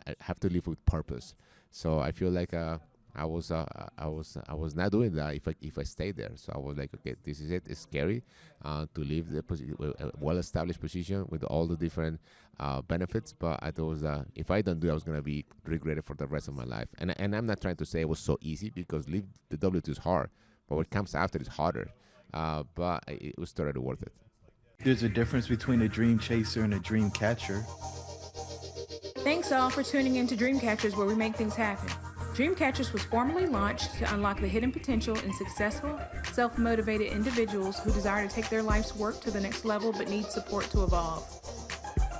I have to live with purpose. So I feel like I was not doing that if I stayed there. So I was like, okay, this is it. It's scary to leave a well-established position with all the different benefits. But I thought if I don't do it, I was gonna be regretted for the rest of my life. And I'm not trying to say it was so easy because leave the W2 is hard, but what comes after is harder. But it was totally worth it. There's a difference between a dream chaser and a dream catcher. Thanks all for tuning in to Dreamcatchers, where we make things happen. Dreamcatchers was formally launched to unlock the hidden potential in successful, self-motivated individuals who desire to take their life's work to the next level but need support to evolve.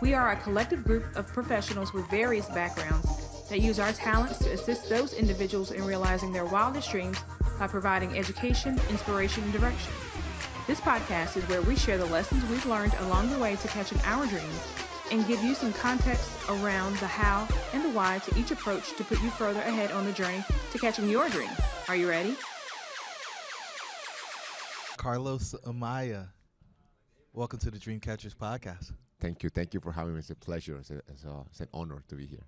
We are a collective group of professionals with various backgrounds that use our talents to assist those individuals in realizing their wildest dreams by providing education, inspiration, and direction. This podcast is where we share the lessons we've learned along the way to catching our dreams and give you some context around the how and the why to each approach to put you further ahead on the journey to catching your dream. Are you ready? Carlos Amaya, welcome to the Dreamcatchers podcast. Thank you for having me. It's a pleasure. It's an honor to be here.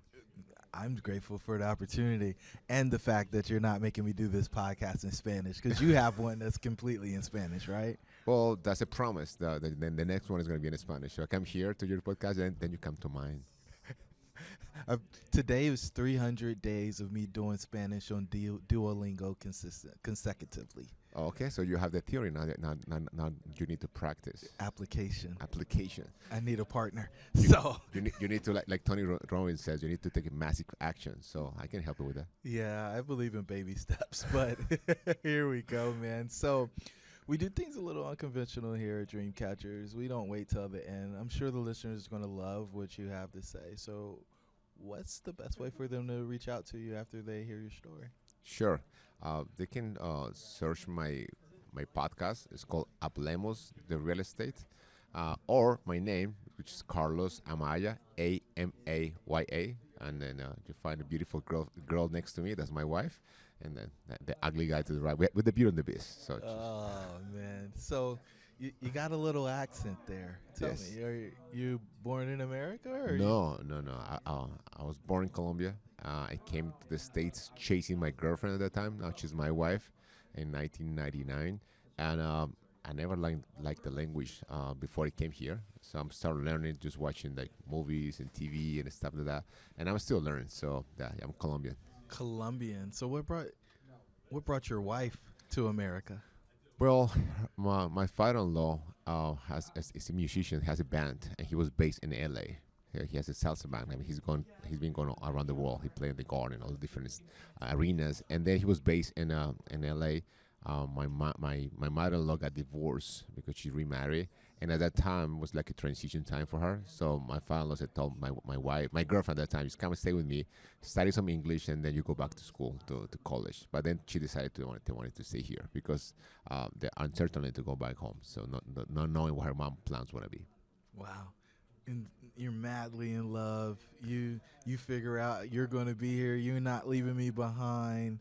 I'm grateful for the opportunity and the fact that you're not making me do this podcast in Spanish, because you have one that's completely in Spanish, right? Well, that's a promise. Then the next one is going to be in Spanish. So I come here to your podcast, and then you come to mine. Today was 300 days of me doing Spanish on Duolingo consecutively. Oh, okay, so you have the theory now. Now you need to practice. Application. I need a partner. You need to, like Tony Robbins says, you need to take massive action. So I can help you with that. Yeah, I believe in baby steps, but here we go, man. So we do things a little unconventional here at Dreamcatchers. We don't wait till the end. I'm sure the listeners are going to love what you have to say. So what's the best way for them to reach out to you after they hear your story? Sure. They can search my podcast. It's called Hablemos de Real Estate. Or my name, which is Carlos Amaya, Amaya. And then you find a beautiful girl next to me. That's my wife. And then the ugly guy to the right with the Beauty and the Beast. So man. So you got a little accent there. Tell me, are you born in America? Or No. I was born in Colombia. I came to the States chasing my girlfriend at the time. Now she's my wife in 1999. And I never liked the language before I came here. So I'm started learning, just watching like movies and TV and stuff like that. And I'm still learning. So yeah, I'm Colombian. So what brought your wife to America? Well, my father-in-law is a musician, has a band, and he was based in LA. He has a salsa band. I mean, he's been going around the world. He played in the Garden, all the different arenas, and then he was based in LA. My mother-in-law got divorced because she remarried, and at that time was like a transition time for her. So my father-in-law told my girlfriend at that time, just come and stay with me, study some English, and then you go back to school, to college. But then she decided they wanted to stay here because the uncertainty to go back home. So not knowing what her mom plans want to be. Wow. And you're madly in love. You figure out you're going to be here. You're not leaving me behind.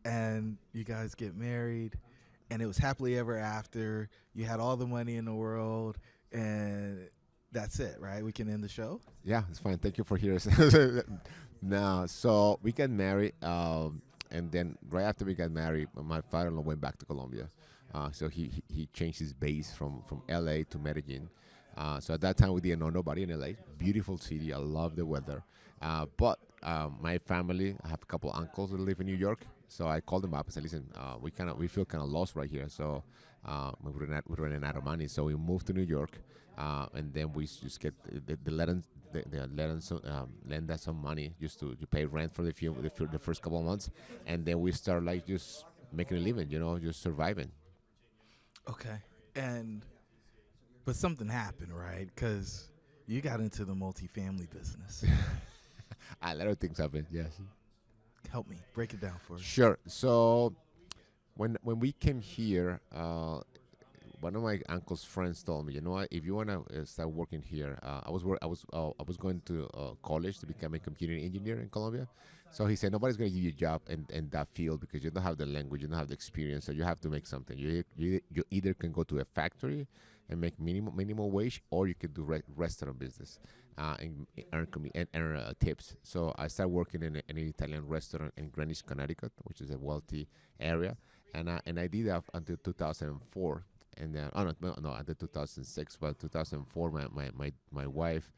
And you guys get married, and it was happily ever after. You had all the money in the world, and that's it, right? We can end the show? Yeah, it's fine. Thank you for hearing. Now, so we got married, and then right after we got married, my father-in-law went back to Colombia. So he changed his base from L.A. to Medellin. So at that time, we didn't know nobody in L.A. Beautiful city. I love the weather. But my family, I have a couple uncles that live in New York. So I called them up and said, listen, we feel kind of lost right here. So we're running out of money. So we moved to New York, and then we just get lend us some money just to pay rent for the first couple of months, and then we start like just making a living, just surviving. Okay, but something happened, right? Because you got into the multifamily business. A lot of things happened, yes. Help me break it down for us. Sure. So when we came here, one of my uncle's friends told me, you know what, if you want to start working here, I was going to college to become a computer engineer in Colombia. So he said, nobody's going to give you a job in that field because you don't have the language, you don't have the experience, so you have to make something. You either can go to a factory and make minimum wage, or you could do restaurant business and earn tips. So I started working in an Italian restaurant in Greenwich, Connecticut, which is a wealthy area, and I did that until 2004. And then, no, until 2006. But 2004, my wife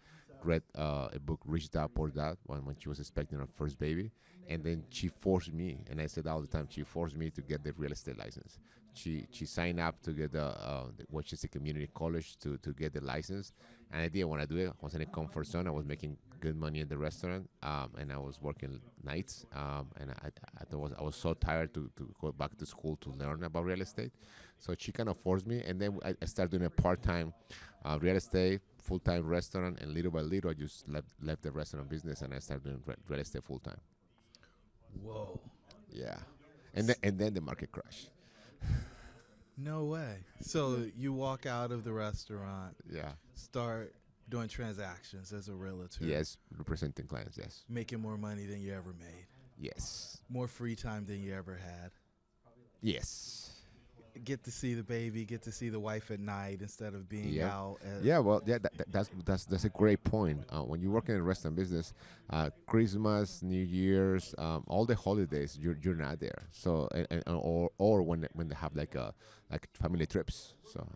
read a book, Rich Dad Poor Dad, when she was expecting her first baby. And then she forced me, and I said all the time, she forced me to get the real estate license. She signed up to get which is a community college to get the license. And I didn't want to do it. I was in a comfort zone. I was making good money in the restaurant, and I was working nights. And I was so tired to go back to school to learn about real estate. So she kind of forced me, and then I started doing a part-time real estate, full-time restaurant, and little by little I just left the restaurant business, and I started doing real estate full-time. Whoa. Yeah. And then the market crashed. No way. So you walk out of the restaurant, Yeah. start doing transactions as a realtor. Yes, representing clients, yes. Making more money than you ever made. Yes. More free time than you ever had. Yes. Get to see the baby, get to see the wife at night instead of being out. Yeah, well, yeah, that's a great point. When you work in a restaurant business, Christmas, New Year's, all the holidays, you're not there. So or when they have like family trips. So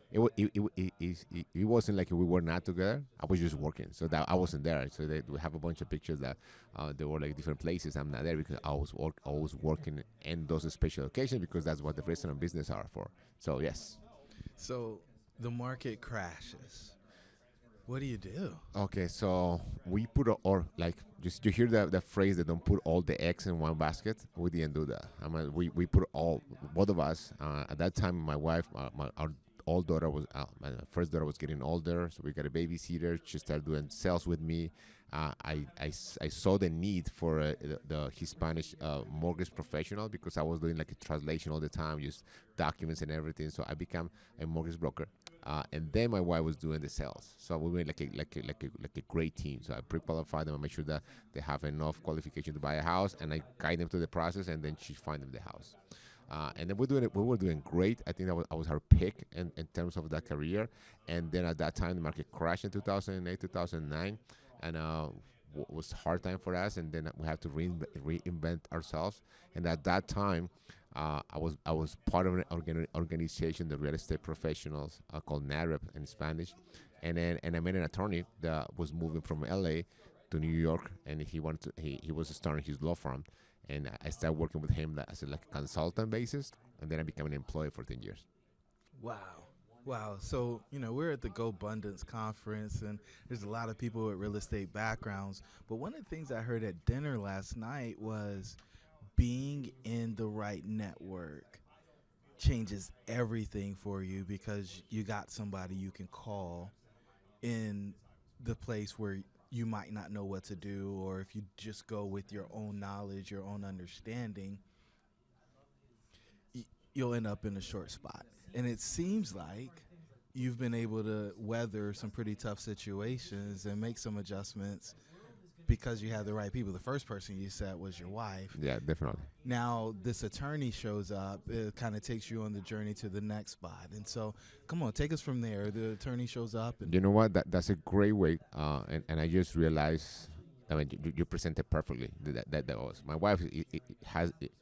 it wasn't like we were not together. I was just working, so that I wasn't there. So we have a bunch of pictures that there were like different places. I'm not there because I was working in those special occasions, because that's what the restaurant business are for. So yes. So the market crashes. What do you do? Okay, so we put just you hear the phrase that don't put all the eggs in one basket. We didn't do that. I mean, we put both of us at that time. My wife, our old daughter was my first daughter was getting older, so we got a babysitter. She started doing sales with me. I saw the need for the Hispanic mortgage professional, because I was doing like a translation all the time, just documents and everything. So I became a mortgage broker, and then my wife was doing the sales. So we made like a great team. So I pre-qualified them and make sure that they have enough qualification to buy a house, and I guide them through the process, and then she find them the house. And then we were doing great. I think I was our pick in terms of that career. And then at that time, the market crashed in 2008, 2009, and was a hard time for us. And then we had to reinvent ourselves. And at that time, I was part of an organization, the real estate professionals, called NAREP in Spanish. And I met an attorney that was moving from LA to New York, and he was starting his law firm. And I started working with him as a consultant basis, and then I became an employee for 10 years. Wow. So, we're at the Go Abundance conference, and there's a lot of people with real estate backgrounds. But one of the things I heard at dinner last night was being in the right network changes everything for you, because you got somebody you can call in the place where you might not know what to do, or if you just go with your own knowledge, your own understanding, you'll end up in a short spot. And it seems like you've been able to weather some pretty tough situations and make some adjustments because you had the right people. The first person you said was your wife. Yeah, definitely. Now this attorney shows up. It kind of takes you on the journey to the next spot. And so, come on, take us from there. The attorney shows up. And you know what? That's a great way. And I just realized, I mean, you presented perfectly. That was my wife.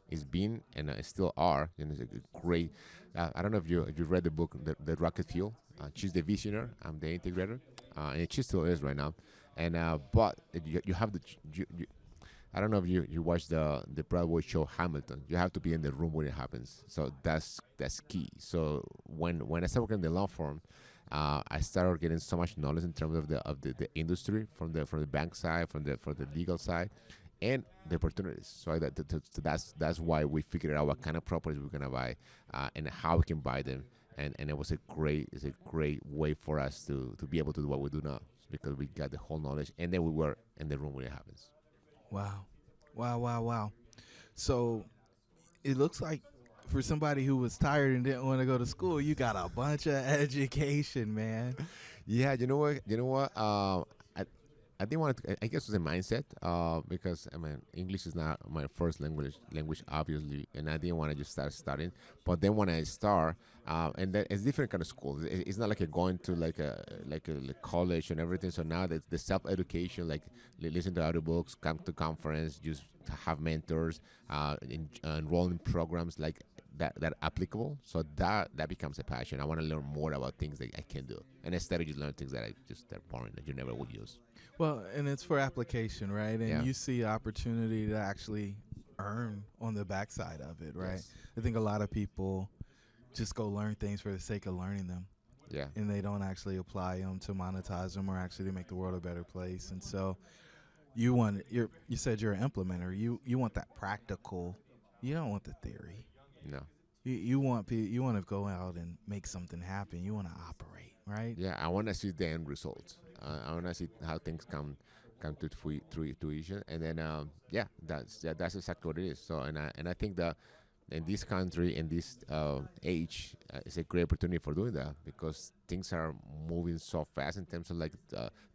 Is been and still are. And it's a great. I don't know if you read the book, the Rocket Fuel. She's the visionary. I'm the integrator, and she still is right now. And but you have I don't know if you watch the Broadway show Hamilton. You have to be in the room when it happens. So that's key. So when I started working in the law firm, I started getting so much knowledge in terms of the industry from the bank side, from the legal side, and the opportunities. So that's why we figured out what kind of properties we're gonna buy, and how we can buy them. And it was a great way for us to be able to do what we do now, because we got the whole knowledge, and then we were in the room when it happens. Wow. So it looks like for somebody who was tired and didn't want to go to school, you got a bunch of education, man. Yeah, you know what? I didn't want to. I guess it was a mindset, because I mean English is not my first language obviously, and I didn't want to just start studying. But then when I start, and then it's different kind of schools. It's not like a going to like college and everything. So now the self education, like listen to audiobooks, come to conference, just have mentors, enroll in programs like that applicable. So that becomes a passion. I want to learn more about things that I can do, and instead of just learn things that they're boring that you never would use. Well, and it's for application, right? And Yeah. you see opportunity to actually earn on the backside of it, right? Yes. I think a lot of people just go learn things for the sake of learning them, Yeah. and they don't actually apply them to monetize them or actually to make the world a better place. And so you said you're an implementer. You want that practical. You don't want the theory. No. You want to go out and make something happen. You want to operate, right? Yeah, I want to see the end result. I want to see how things come to fruition, and then that's exactly what it is. So and I think that in this country, in this age, it's a great opportunity for doing that because things are moving so fast in terms of like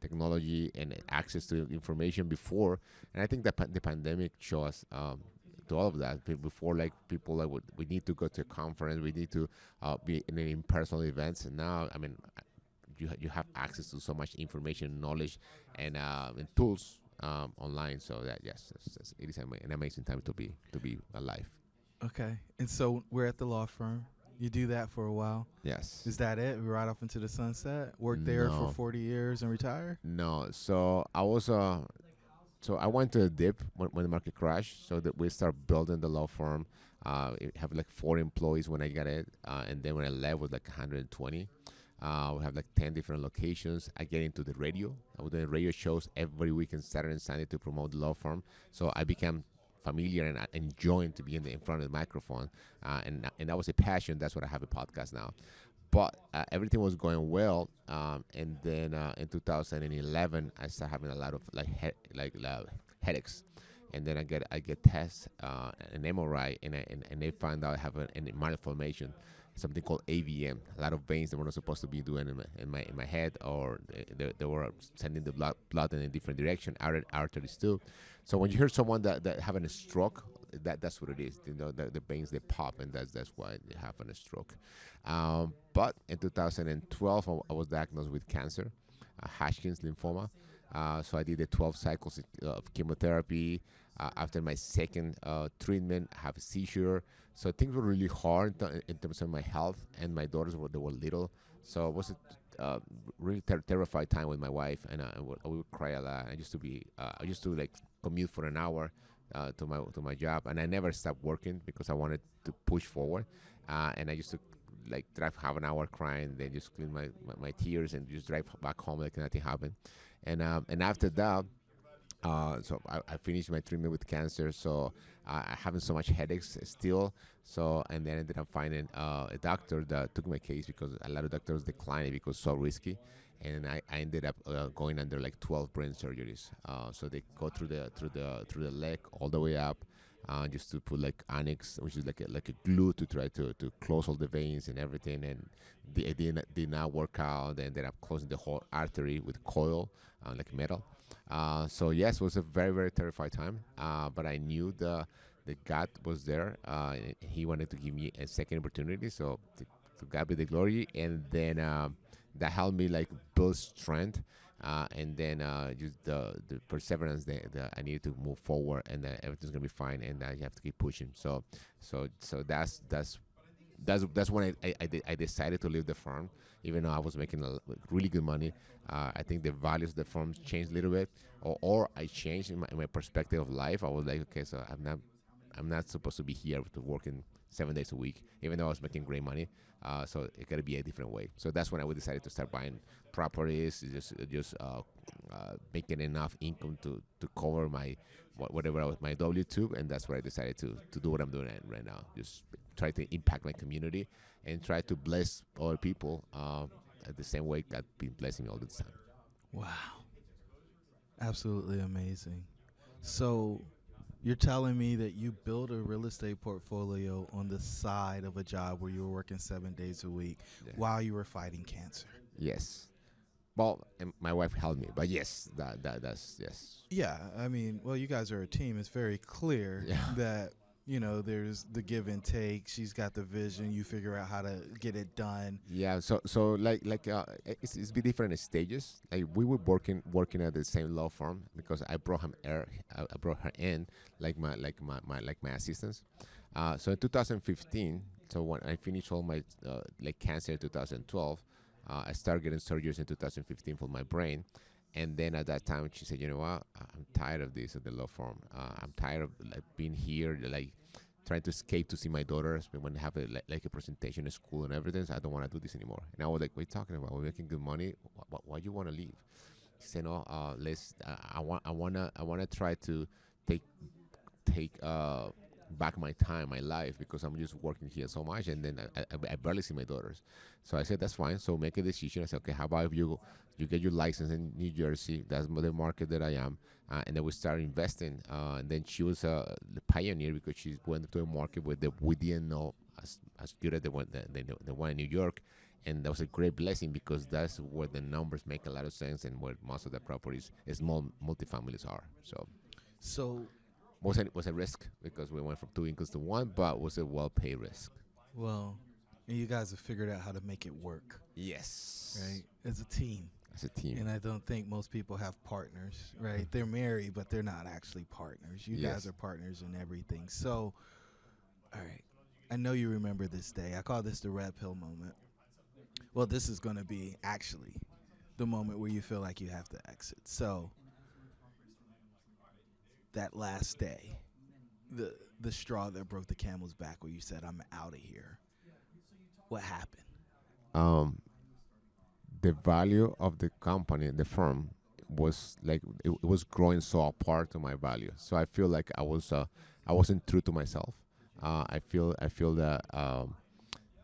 technology and access to information before. And I think that the pandemic showed us. To all of that before, like people like we need to go to a conference, we need to be in personal events, and now I mean you have access to so much information, knowledge, and tools online. So that yes, it is an amazing time to be alive. Okay. And so we're at the law firm. You do that for a while. Yes. Is that it? We right off into the sunset? Worked there for No. 40 years and retire? No. So I was so I went to a dip when the market crashed. So that we start building the law firm. It have like 4 employees when I got it, and then when I left was like 120. We have like 10 different locations. I get into the radio. I was doing radio shows every weekend, Saturday and Sunday, to promote the law firm. So I became familiar and enjoying to be in front of the microphone, and that was a passion. That's what I have a podcast now. But everything was going well, and then in 2011, I started having a lot of headaches, and then I get tests, an MRI, and they found out I have a malformation, something called AVM, a lot of veins that were not supposed to be doing in my head, or they were sending the blood in a different direction, arteries too. So when you hear someone that having a stroke, that's what it is. You know, the veins, they pop, and that's why they have a stroke. But in 2012, I was diagnosed with cancer, Hodgkin's lymphoma. So I did the 12 cycles of chemotherapy. After my second treatment, I have a seizure. So things were really hard in terms of my health, and my daughters they were little. So it was a really terrified time with my wife, and I would cry a lot. I used to like commute for an hour to my job, and I never stopped working because I wanted to push forward. And I used to like drive half an hour crying, then just clean my tears and just drive back home like nothing happened. And after that, so I finished my treatment with cancer. So I having so much headaches still. So and then I ended up finding a doctor that took my case because a lot of doctors declined it because it's so risky. And I ended up going under like 12 brain surgeries. So they go through the leg all the way up. Just to put like onyx, which is like a glue to try to close all the veins and everything, and they did not work out. They ended up closing the whole artery with coil, like metal. So yes, it was a very, very terrifying time. But I knew the God was there. And he wanted to give me a second opportunity. So to God be the glory. And then that helped me like build strength. And then just the perseverance that I needed to move forward, and that everything's gonna be fine, and you have to keep pushing. So that's when I decided to leave the firm, even though I was making really good money. I think the values of the firm changed a little bit, or I changed in my perspective of life. I was like, okay, so I'm not supposed to be here to working 7 days a week, even though I was making great money. So it got to be a different way. So that's when I decided to start buying properties, just making enough income to cover whatever was my W-2, and that's where I decided to do what I'm doing right now. Just try to impact my community and try to bless other people the same way God been blessing me all the time. Wow. Absolutely amazing. So you're telling me that you built a real estate portfolio on the side of a job where you were working 7 days a week Yeah. while you were fighting cancer. Yes. Well, and my wife helped me, but yes, that's yes. Yeah, I mean, well, you guys are a team. It's very clear Yeah. that, there's the give and take. She's got the vision. You figure out how to get it done. Yeah, so it's be different stages. Like we were working at the same law firm because I brought I brought her in like my assistants. So in 2015, so when I finished all my cancer in 2012, I started getting surgeries in 2015 for my brain. And then at that time, she said, "You know what? I'm tired of this at the law firm. I'm tired of being here, trying to escape to see my daughters when they have a presentation at school and everything. So I don't want to do this anymore." And I was like, "What are you talking about? We're making good money. Why you want to leave?" She said, "No, let's. I wanna try to take back my time, my life, because I'm just working here so much, and then I barely see my daughters." So I said, "That's fine. So make a decision." I said, "Okay, how about if you get your license in New Jersey? That's the market that I am." And then we started investing. And then she was the pioneer because she went to a market where we didn't know as good as the one in New York. And that was a great blessing because that's where the numbers make a lot of sense and where most of the properties, small multifamilies are. So, Was a risk because we went from two incomes to one, but was a well-paid risk. well, and you guys have figured out how to make it work, Yes. right? As a team. As a team. And I don't think most people have partners, right? They're married, but they're not actually partners. You Yes. guys are partners in everything. So, all right. I know you remember this day. I call this the red pill moment. Well, this is going to be actually the moment where you feel like you have to exit. So, that last day, the straw that broke the camel's back where you said, "I'm out of here." What happened? The value of the company, the firm, was it was growing so apart to my value. So I feel like I wasn't true to myself. I feel that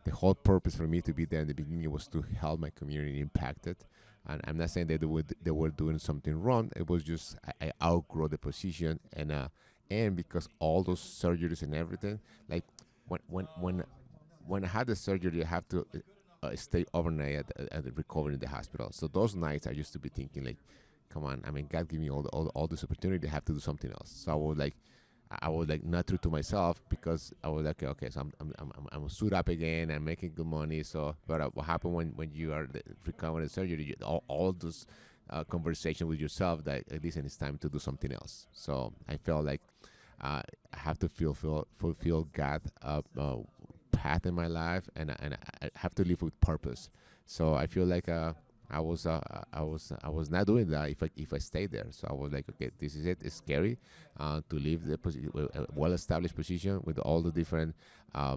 the whole purpose for me to be there in the beginning was to help my community impact it. And I'm not saying that they were doing something wrong. It was just I outgrow the position, and because all those surgeries and everything, like when I had the surgery, I have to stay overnight at the recovery in the hospital. So those nights I used to be thinking like, come on, I mean, God give me all this opportunity. I have to do something else. So I was not true to myself because I was like, okay, so I'm suit up again. I'm making good money. So, but what happened when you are recovering the surgery? All those conversation with yourself that listen, it's time to do something else. So I felt like I have to fulfill God path in my life, and I have to live with purpose. So I feel like I was not doing that if I stayed there. So I was like, okay, this is it. It's scary to leave the a well-established position with all the different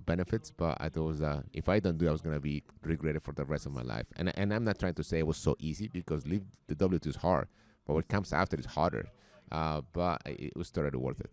benefits. But I thought if I don't do it, I was gonna be regretted for the rest of my life. And I'm not trying to say it was so easy because leave the W2 is hard, but what comes after is harder. But it was totally worth it.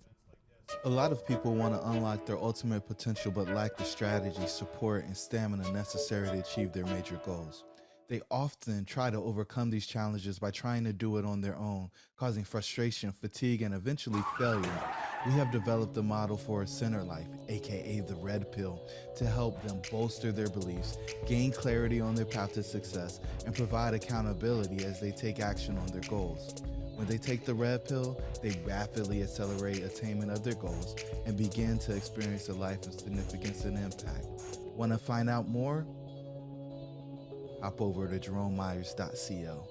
A lot of people want to unlock their ultimate potential but lack the strategy, support, and stamina necessary to achieve their major goals. They often try to overcome these challenges by trying to do it on their own, causing frustration, fatigue, and eventually failure. We have developed a model for a center life, aka the red pill, to help them bolster their beliefs, gain clarity on their path to success, and provide accountability as they take action on their goals. When they take the red pill, they rapidly accelerate attainment of their goals and begin to experience a life of significance and impact. Want to find out more? Hop over to jeromemyers.co.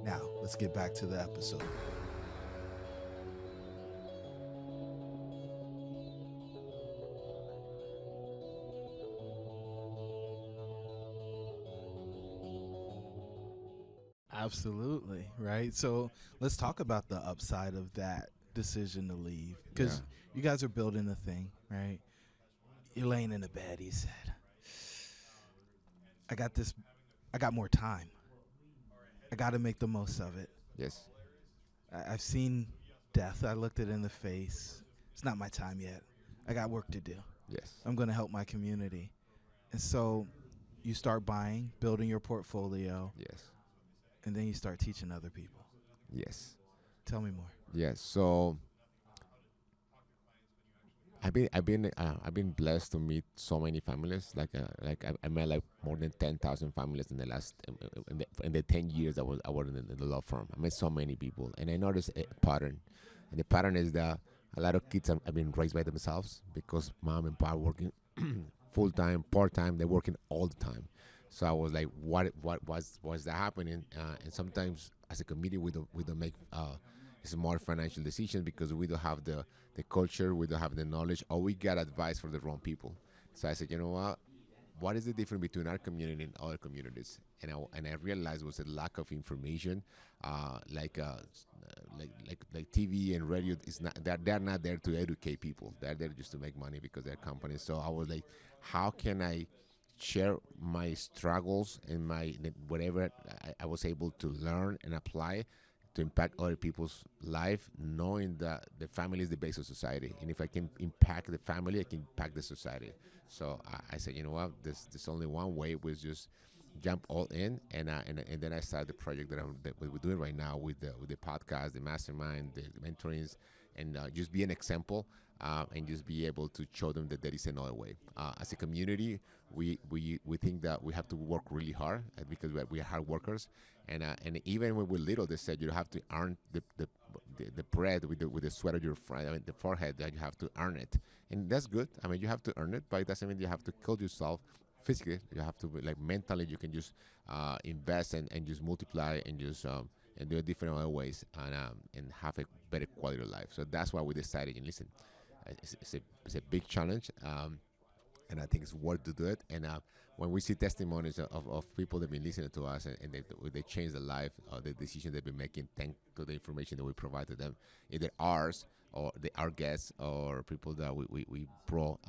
Now, let's get back to the episode. Absolutely, right? So let's talk about the upside of that decision to leave, because you guys are building a thing, right? You're laying in the bed, he said, I got more time. I got to make the most of it. Yes. I've seen death. I looked it in the face. It's not my time yet. I got work to do. Yes. I'm going to help my community. And so you start buying, building your portfolio. Yes. And then you start teaching other people. Yes. Tell me more. Yes. So I've been blessed to meet so many families. I met like more than 10,000 families in the last in the 10 years I was in the law firm. I met so many people, and I noticed a pattern, and the pattern is that a lot of kids have been raised by themselves because mom and pop working full time, part time. They're working all the time. So I was like, what's that happening? And sometimes as a committee, we don't make smart financial decisions because we don't have the culture, we don't have the knowledge, or we got advice for the wrong people. So I said, you know what is the difference between our community and other communities? And I realized was a lack of information, like TV and radio is not they're not there to educate people. They're there just to make money because they're companies. So I was like, how can I share my struggles and my whatever I was able to learn and apply to impact other people's life, knowing that the family is the base of society, and if I can impact the family, I can impact the society. So I said, you know what, there's only one way, was just jump all in, and then I started the project that we're doing right now with the podcast, the mastermind, the mentorings, and just be an example. And just be able to show them that there is another way. As a community, we think that we have to work really hard because we are hard workers, and even when we're little, they said you have to earn the bread with the sweat of your the forehead, that you have to earn it, and that's good. I mean, you have to earn it, but it doesn't mean you have to kill yourself physically. You have to like mentally. You can just invest and just multiply and just and do it different other ways and have a better quality of life. So that's why we decided. And listen. It's a big challenge, and I think it's worth to do it. And when we see testimonies of people that have been listening to us and they change their life, or the decision they've been making, thanks to the information that we provide to them, either ours or our guests or people that we brought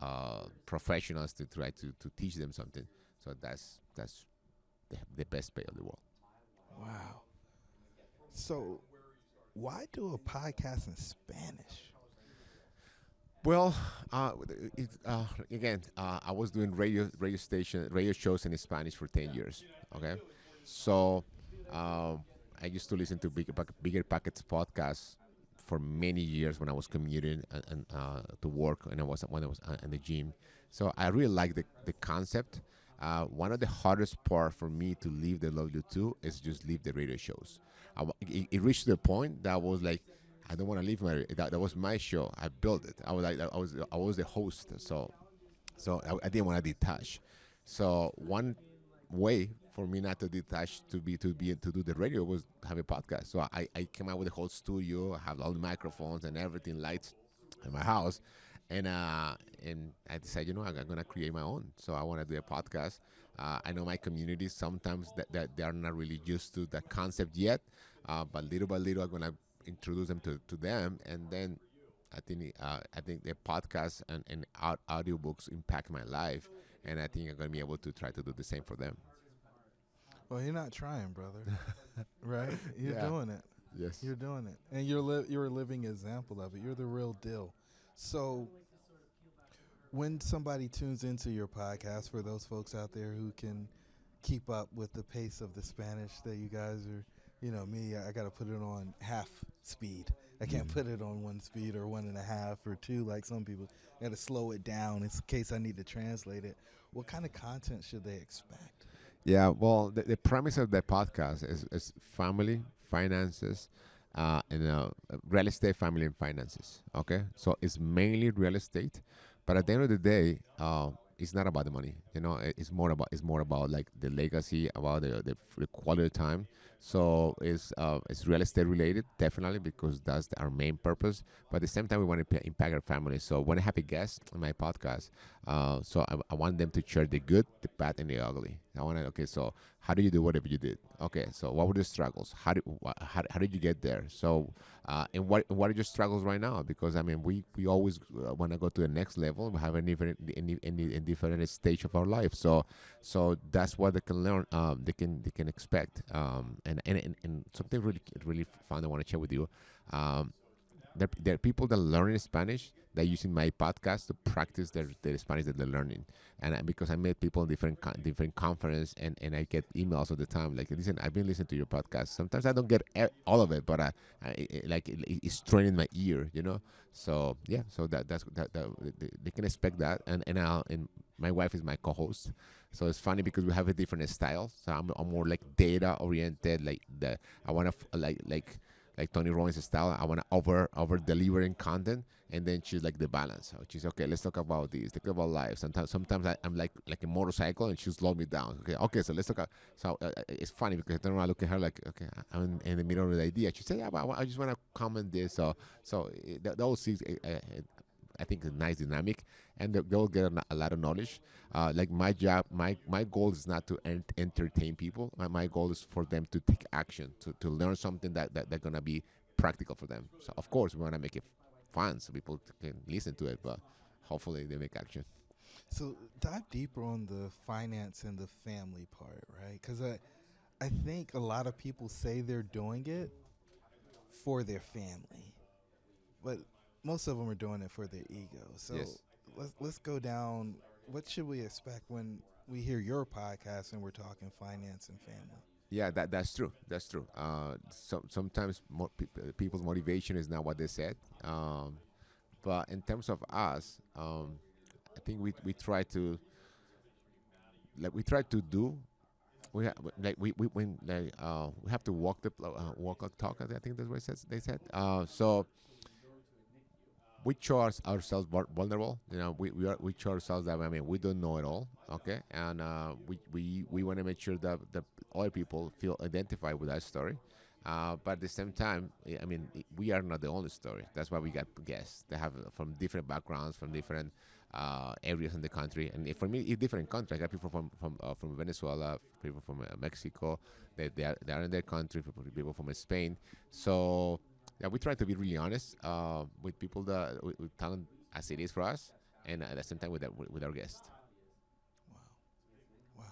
professionals to try to teach them something. So that's the best pay of the world. Wow. So why do a podcast in Spanish? Well, again, I was doing radio shows in Spanish for 10 years. Okay, so I used to listen to bigger packets podcasts for many years when I was commuting and to work, and when I was in the gym. So I really like the concept. One of the hardest part for me to leave the W2 is just leave the radio shows. It reached the point that I was like, I don't want to leave that was my show. I built it. I was the host. So I didn't want to detach. So one way for me not to detach to do the radio was have a podcast. So I came out with the whole studio. I have all the microphones and everything, lights in my house, and I decided, I'm gonna create my own. So I want to do a podcast. I know my community sometimes that they are not really used to the concept yet, but little by little I'm gonna introduce them to them, and then I think the podcast and audiobooks impact my life, and I think I'm gonna be able to try to do the same for them. Well, you're not trying, brother. Right? You're Yeah. doing it. Yes. You're doing it, and you're a living example of it. You're the real deal. So when somebody tunes into your podcast, for those folks out there who can keep up with the pace of the Spanish that you guys are, me, I got to put it on half speed. I can't put it on 1 speed or 1.5 or 2 like some people. I got to slow it down in case I need to translate it. What kind of content should they expect? Yeah, well, the premise of the podcast is family, finances, and real estate, family, and finances. Okay, so it's mainly real estate, but at the end of the day, it's not about the money. It's more about like the legacy, about the quality of time. So it's real estate related, definitely, because that's our main purpose. But at the same time, we want to impact our family. So when I have a guest on my podcast, so I want them to share the good, the bad, and the ugly. So how do you do whatever you did? Okay, so what were the struggles? How did you get there? So and what are your struggles right now? Because I mean, we always want to go to the next level. We have a different stage of our life. So that's what they can learn. They can expect. And something really fun I want to share with you. there are people that learn Spanish that using my podcast to practice their Spanish that they're learning. And because I met people in different conference, and I get emails all the time like, listen, I've been listening to your podcast. Sometimes I don't get all of it, but it's training my ear, So yeah, so they can expect that, and my wife is my co-host. So it's funny because we have a different style. So I'm more like data oriented, I want to like Tony Robbins style. I want to over delivering content, and then she's like the balance. So she's okay. Let's talk about this. Talk about life. Sometimes I'm like a motorcycle, and she'll slow me down. Okay. So let's talk. So it's funny because I turn around, look at her like, okay, I'm in the middle of the idea. She said, yeah, but I just want to comment this. So those things. I think it's a nice dynamic, and they'll get a lot of knowledge. Like my job, my goal is not to entertain people. My goal is for them to take action, to learn something that they're going to be practical for them. So, of course, we want to make it fun so people can listen to it, but hopefully they make action. So dive deeper on the finance and the family part, right? Because I think a lot of people say they're doing it for their family, but most of them are doing it for their ego. So Yes. let's go down. What should we expect when we hear your podcast and we're talking finance and family? Yeah, that's true. That's true. Sometimes people's motivation is not what they said. But in terms of us, I think we try to do. We have to walk the talk. I think that's what they said. So we show ourselves vulnerable. We show ourselves that we don't know it all. Okay, and we want to make sure that other people feel identified with that story. But at the same time, we are not the only story. That's why we got guests. They have from different backgrounds, from different areas in the country. And for me, it's different countries. I got people from Venezuela, people from Mexico. They are in their country. People from Spain. So yeah, we try to be really honest with people with talent as it is for us, and at the same time with our guests. Wow.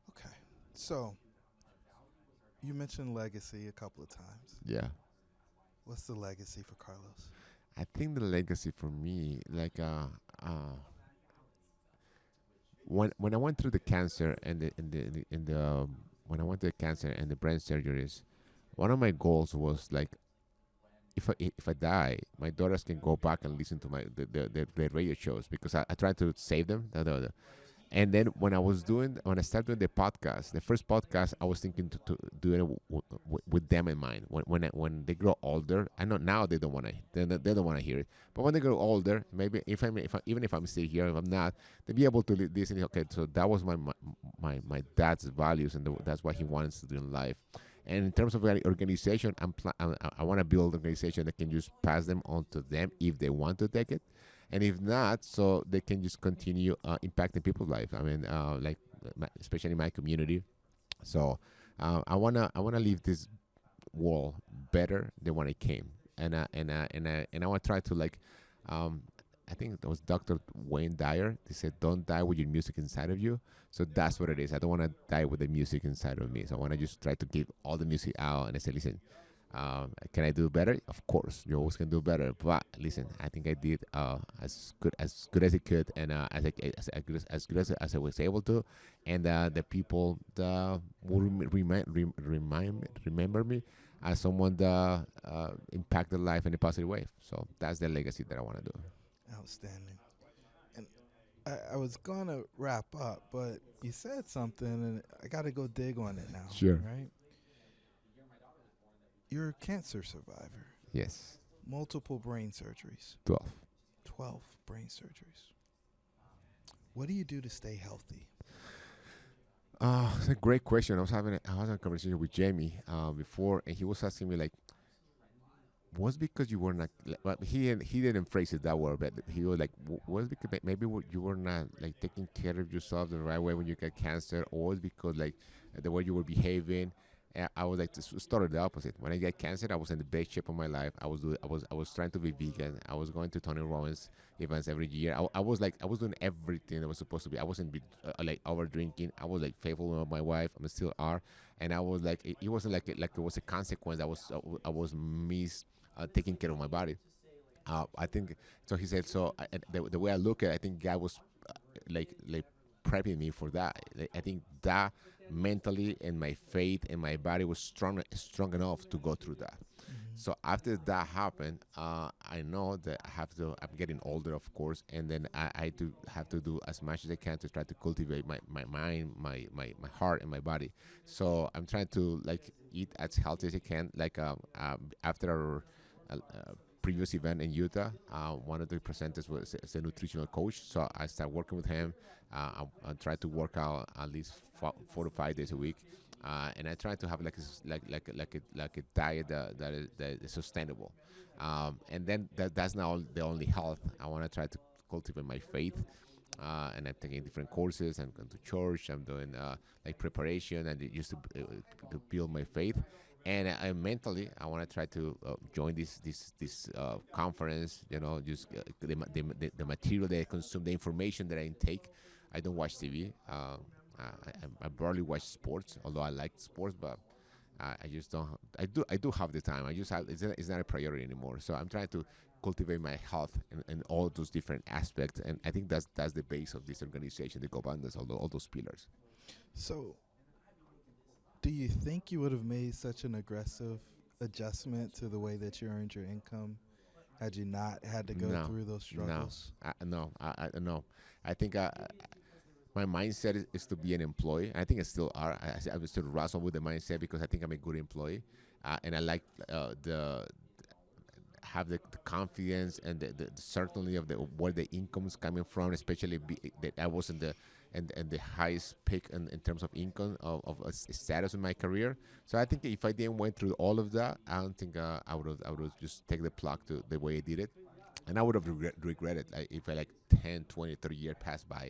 Okay. So you mentioned legacy a couple of times. Yeah. What's the legacy for Carlos? I think the legacy for me, when I went through the cancer and when I went to the cancer and the brain surgeries, one of my goals was like, if I die, my daughters can go back and listen to the radio shows, because I tried to save them. And then when I started doing the podcast, the first podcast, I was thinking to do it with them in mind. When they grow older, I know now they don't want to hear it. But when they grow older, maybe even if I'm still here, if I'm not, they'll be able to listen. Okay, so that was my dad's values, and that's what he wants to do in life. And in terms of organization, I want to build an organization that can just pass them on to them if they want to take it. And if not, so they can just continue impacting people's life. Especially my community. So I wanna leave this world better than when it came. And I want to try to I think it was Dr. Wayne Dyer. They said, "Don't die with your music inside of you." So that's what it is. I don't want to die with the music inside of me. So I want to just try to give all the music out. And I say, listen. Can I do better? Of course, you always can do better. But listen, I think I did as good as I could, and as good as I was able to. And the people that will remember me as someone that impacted life in a positive way. So that's the legacy that I want to do. Outstanding. And I was gonna wrap up, but you said something, and I got to go dig on it now. Sure. Right. You're a cancer survivor. Yes. Multiple brain surgeries. 12 brain surgeries. What do you do to stay healthy? It's a great question. I was having a conversation with Jamie before, and he was asking me was because you were not? He didn't phrase it that word, but he was like, was because maybe you were not taking care of yourself the right way when you get cancer, or was because the way you were behaving. I was started the opposite. When I get cancer, I was in the best shape of my life. I was trying to be vegan. I was going to Tony Robbins events every year. I was doing everything that was supposed to be. I wasn't over drinking. I was faithful with my wife. I still are. And I was it wasn't like it was a consequence. I was taking care of my body. I think so. He said so. The way I look at it, I think God was like prepping me for that. Like, I think that mentally and my faith and my body was strong enough to go through that. So after that happened, I know that I have to. I'm getting older, of course, and then I do have to do as much as I can to try to cultivate my mind, my heart, and my body. So I'm trying to like eat as healthy as I can. Like after our previous event in Utah, one of the presenters was is a nutritional coach. So I started working with him. I try to work out at least 4 to 5 days a week. And I try to have like a diet that is sustainable, and then that's not the only health. I want to try to cultivate my faith, and I'm taking different courses. I'm going to church. I'm doing like preparation, and it used to build my faith. And mentally, I want to try to join this conference. You know, just the material that I consume, the information that I intake. I don't watch TV. I barely watch sports, although I like sports, but I just don't. I do have the time. I just have. It's not a priority anymore. So I'm trying to cultivate my health in all those different aspects, and I think that's the base of this organization, the Cabanillas, all those pillars. So, do you think you would have made such an aggressive adjustment to the way that you earned your income had you not had to go through those struggles? No. No. I think. My mindset is to be an employee. I think I still are. I still wrestle with the mindset because I think I'm a good employee, and I like have the confidence and the certainty of where the income's coming from, especially that I was in the highest peak in terms of income of status in my career. So I think if I didn't went through all of that, I don't think I would have just take the plug to the way I did it, and I would have regretted if I 10, 20, 30 years passed by.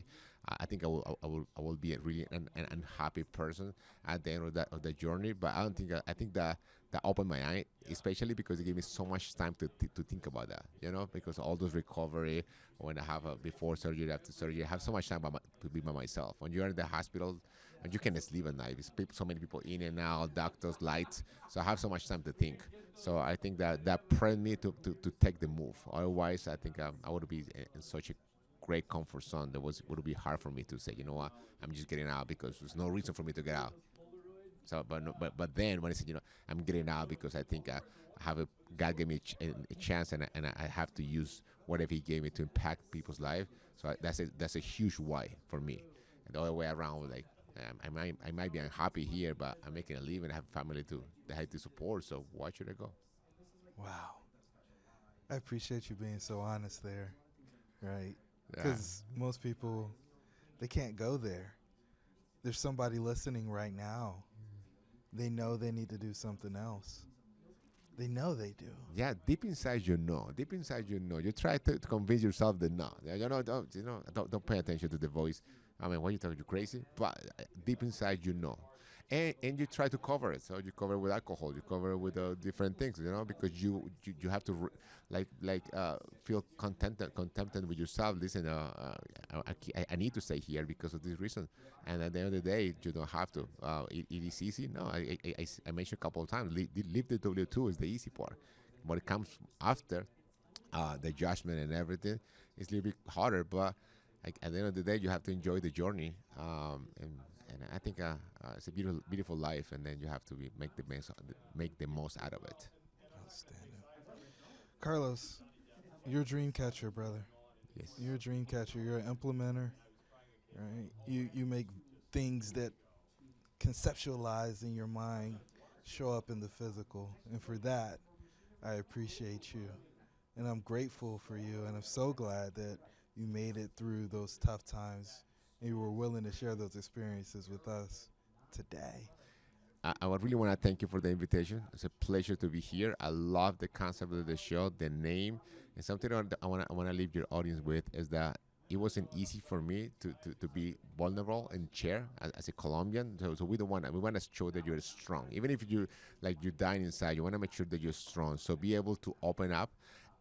I think I will be a really an unhappy person at the end of the journey. But I don't think I think that opened my eye, especially because it gave me so much time to think about that. You know, because all those recovery when I have before surgery, after surgery, I have so much time to be by myself. When you're in the hospital, and you can't sleep at night. There's so many people in and out, doctors, lights. So I have so much time to think. So I think that propelled me to take the move. Otherwise, I think I would be in such a great comfort zone that would be hard for me to say, you know what, I'm just getting out because there's no reason for me to get out. So, but then when I said, you know, I'm getting out because I think God gave me a chance, and I have to use whatever He gave me to impact people's life. So that's a huge why for me. And the other way around, like I might be unhappy here, but I'm making a living. I have a family that I have to support. So why should I go? Wow, I appreciate you being so honest there, right? Because most people, they can't go there. There's somebody listening right now. They know they need to do something else. They know they do. Yeah, deep inside you know. Deep inside you know. You try to convince yourself that no. Don't pay attention to the voice. I mean, what you talking? You crazy? But deep inside you know. And you try to cover it. So you cover it with alcohol. You cover it with different things, you know, because you have to feel contented with yourself. Listen, I need to stay here because of this reason. And at the end of the day, you don't have to. It is easy. No, I mentioned a couple of times. Leave the W2 is the easy part. What it comes after, the judgment and everything, is a little bit harder. But at the end of the day, you have to enjoy the journey. And I think it's a beautiful life, and then you have to make the most out of it. Outstanding. Carlos, you're a dream catcher, brother. Yes. You're a dream catcher. You're an implementer, right? You make things that conceptualize in your mind show up in the physical, and for that, I appreciate you, and I'm grateful for you, and I'm so glad that you made it through those tough times. You were willing to share those experiences with us today. I would really want to thank you for the invitation. It's a pleasure to be here. I love the concept of the show, the name, and something I want to leave your audience with is that it wasn't easy for me to be vulnerable and share as a Colombian. So we want to show that you're strong. Even if you're dying inside, you want to make sure that you're strong. So be able to open up.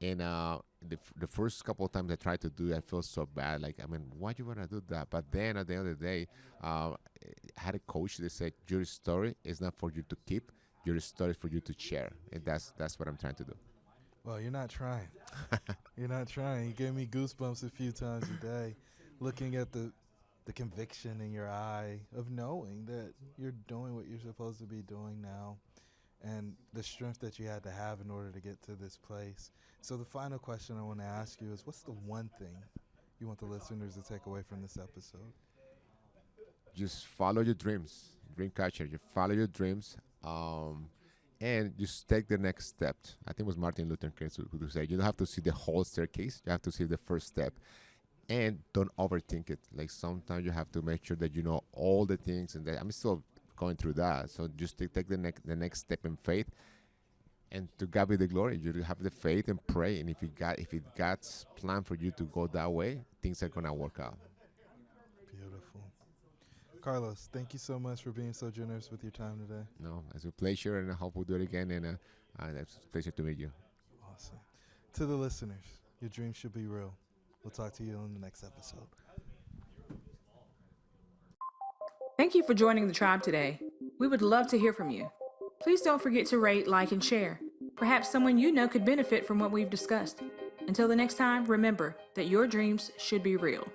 And the first couple of times I tried to do it, I felt so bad. Like, I mean, why do you want to do that? But then at the end of the day, I had a coach that said, your story is not for you to keep. Your story is for you to share. And that's what I'm trying to do. Well, you're not trying. You're not trying. You gave me goosebumps a few times a day, looking at the conviction in your eye of knowing that you're doing what you're supposed to be doing now, and the strength that you had to have in order to get to this place. So the final question I want to ask you is, what's the one thing you want the listeners to take away from this episode? Just follow your dreams, dream catcher. You follow your dreams, and just take the next step. I think it was Martin Luther King who said, you don't have to see the whole staircase. You have to see the first step. And don't overthink it. Like sometimes you have to make sure that you know all the things, and that I'm still going through that. So just take the next step in faith, and to God be the glory. You have the faith and pray, and if it God's plan for you to go that way, things are gonna work out. Beautiful. Carlos, thank you so much for being so generous with your time today. No, it's a pleasure, and I hope we'll do it again. And it's a pleasure to meet you. Awesome. To the listeners, your dreams should be real. We'll talk to you on the next episode. Thank you for joining the tribe today. We would love to hear from you. Please don't forget to rate, like, and share. Perhaps someone you know could benefit from what we've discussed. Until the next time, remember that your dreams should be real.